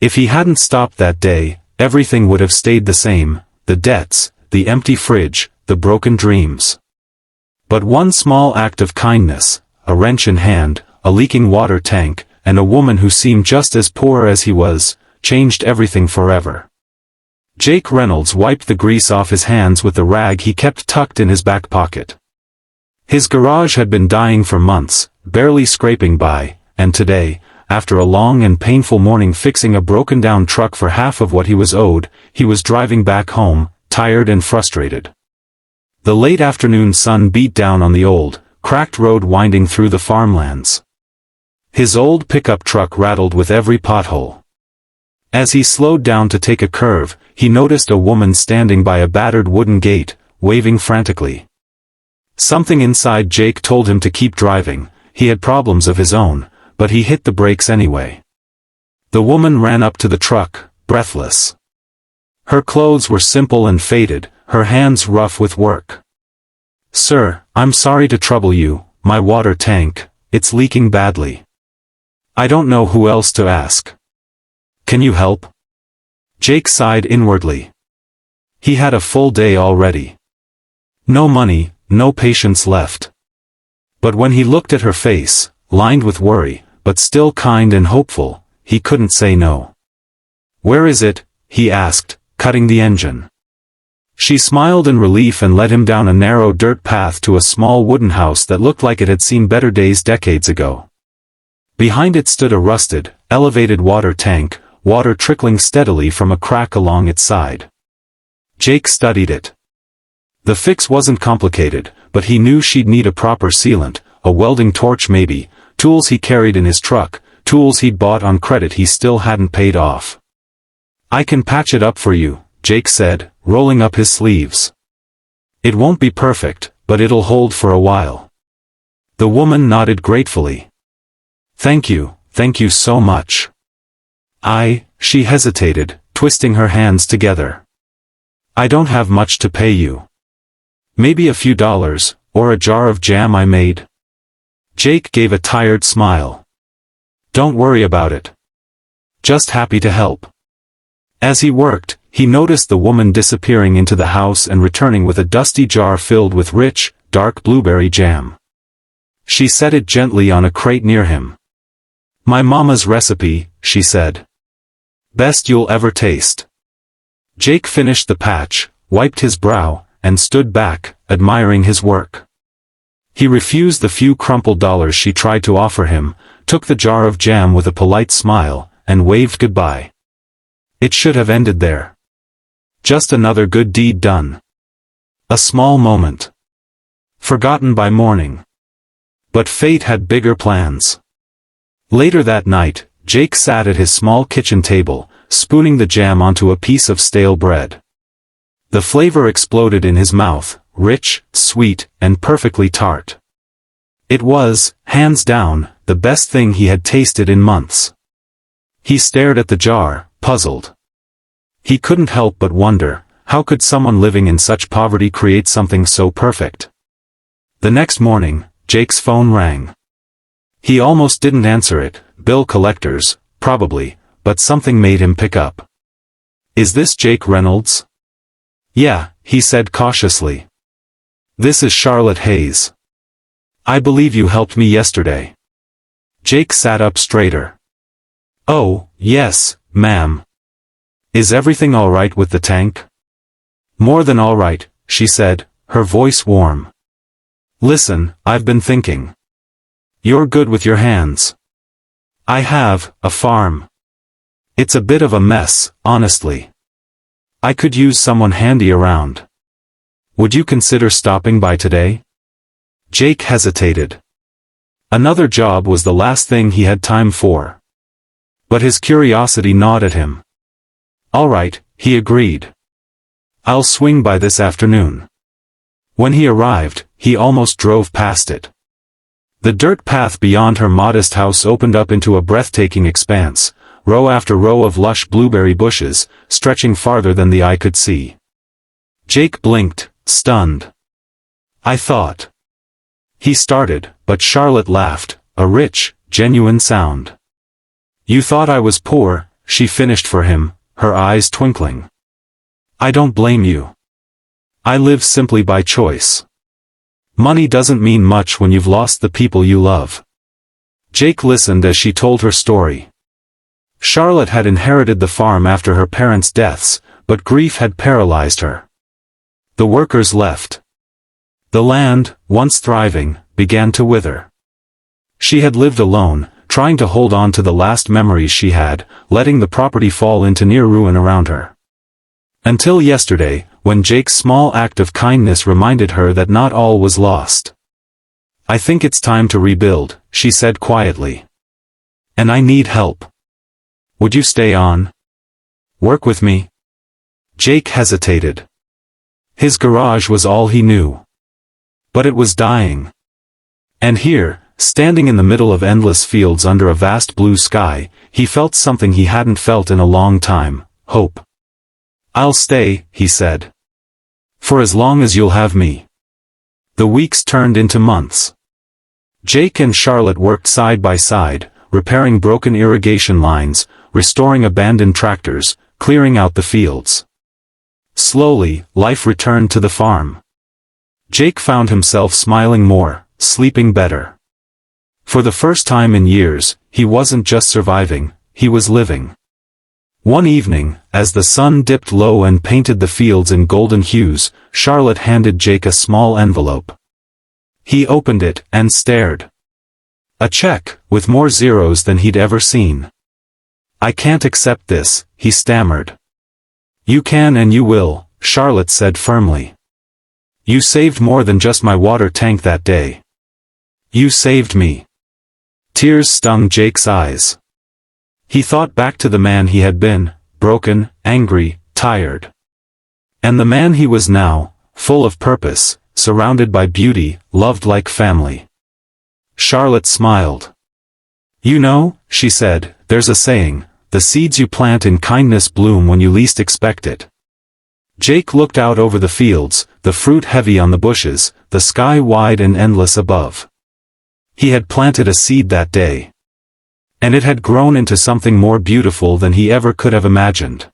If he hadn't stopped that day, everything would have stayed the same, the debts, the empty fridge, the broken dreams. But one small act of kindness, a wrench in hand, a leaking water tank, and a woman who seemed just as poor as he was, changed everything forever. Jake Reynolds wiped the grease off his hands with the rag he kept tucked in his back pocket. His garage had been dying for months, barely scraping by, and today, after a long and painful morning fixing a broken-down truck for half of what he was owed, he was driving back home, tired and frustrated. The late afternoon sun beat down on the old, cracked road winding through the farmlands. His old pickup truck rattled with every pothole. As he slowed down to take a curve, he noticed a woman standing by a battered wooden gate, waving frantically. Something inside Jake told him to keep driving. He had problems of his own, but he hit the brakes anyway. The woman ran up to the truck, breathless. Her clothes were simple and faded, her hands rough with work. "Sir, I'm sorry to trouble you, my water tank, it's leaking badly. I don't know who else to ask. Can you help?" Jake sighed inwardly. He had a full day already. No money, no patience left. But when he looked at her face, lined with worry, but still kind and hopeful, he couldn't say no. "Where is it?" he asked, cutting the engine. She smiled in relief and led him down a narrow dirt path to a small wooden house that looked like it had seen better days decades ago. Behind it stood a rusted, elevated water tank, water trickling steadily from a crack along its side. Jake studied it. The fix wasn't complicated, but he knew she'd need a proper sealant, a welding torch maybe, tools he carried in his truck, tools he'd bought on credit he still hadn't paid off. "I can patch it up for you," Jake said, rolling up his sleeves. "It won't be perfect, but it'll hold for a while." The woman nodded gratefully. Thank you so much." She hesitated, twisting her hands together. "I don't have much to pay you. Maybe a few dollars, or a jar of jam I made." Jake gave a tired smile. "Don't worry about it. Just happy to help." As he worked, he noticed the woman disappearing into the house and returning with a dusty jar filled with rich, dark blueberry jam. She set it gently on a crate near him. "My mama's recipe," she said. "Best you'll ever taste." Jake finished the patch, wiped his brow, and stood back, admiring his work. He refused the few crumpled dollars she tried to offer him, took the jar of jam with a polite smile, and waved goodbye. It should have ended there. Just another good deed done. A small moment. Forgotten by morning. But fate had bigger plans. Later that night, Jake sat at his small kitchen table, spooning the jam onto a piece of stale bread. The flavor exploded in his mouth, rich, sweet, and perfectly tart. It was, hands down, the best thing he had tasted in months. He stared at the jar, puzzled. He couldn't help but wonder, how could someone living in such poverty create something so perfect? The next morning, Jake's phone rang. He almost didn't answer it, bill collectors, probably, but something made him pick up. "Is this Jake Reynolds?" "Yeah," he said cautiously. "This is Charlotte Hayes. I believe you helped me yesterday." Jake sat up straighter. "Oh, yes, ma'am. Is everything all right with the tank?" "More than all right," she said, her voice warm. "Listen, I've been thinking. You're good with your hands. I have a farm. It's a bit of a mess, honestly. I could use someone handy around. Would you consider stopping by today?" Jake hesitated. Another job was the last thing he had time for. But his curiosity gnawed at him. "All right," he agreed. "I'll swing by this afternoon." When he arrived, he almost drove past it. The dirt path beyond her modest house opened up into a breathtaking expanse, row after row of lush blueberry bushes, stretching farther than the eye could see. Jake blinked, stunned. "I thought." He started, but Charlotte laughed, a rich, genuine sound. "You thought I was poor," she finished for him, her eyes twinkling. I don't blame you. I live simply by choice. Money doesn't mean much when you've lost the people you love. Jake listened as she told her story. Charlotte had inherited the farm after her parents' deaths, but grief had paralyzed her. The workers left. The land, once thriving, began to wither. She had lived alone, trying to hold on to the last memories she had, letting the property fall into near ruin around her. Until yesterday, when Jake's small act of kindness reminded her that not all was lost. I think it's time to rebuild, she said quietly. And I need help. Would you stay on? Work with me? Jake hesitated. His garage was all he knew. But it was dying. And here, standing in the middle of endless fields under a vast blue sky, he felt something he hadn't felt in a long time, hope. I'll stay, he said. For as long as you'll have me. The weeks turned into months. Jake and Charlotte worked side by side, repairing broken irrigation lines, restoring abandoned tractors, clearing out the fields. Slowly, life returned to the farm. Jake found himself smiling more, sleeping better. For the first time in years, he wasn't just surviving, he was living. One evening, as the sun dipped low and painted the fields in golden hues, Charlotte handed Jake a small envelope. He opened it and stared. A check, with more zeros than he'd ever seen. I can't accept this, he stammered. You can and you will, Charlotte said firmly. You saved more than just my water tank that day. You saved me. Tears stung Jake's eyes. He thought back to the man he had been, broken, angry, tired. And the man he was now, full of purpose, surrounded by beauty, loved like family. Charlotte smiled. You know, she said, there's a saying, the seeds you plant in kindness bloom when you least expect it. Jake looked out over the fields, the fruit heavy on the bushes, the sky wide and endless above. He had planted a seed that day. And it had grown into something more beautiful than he ever could have imagined.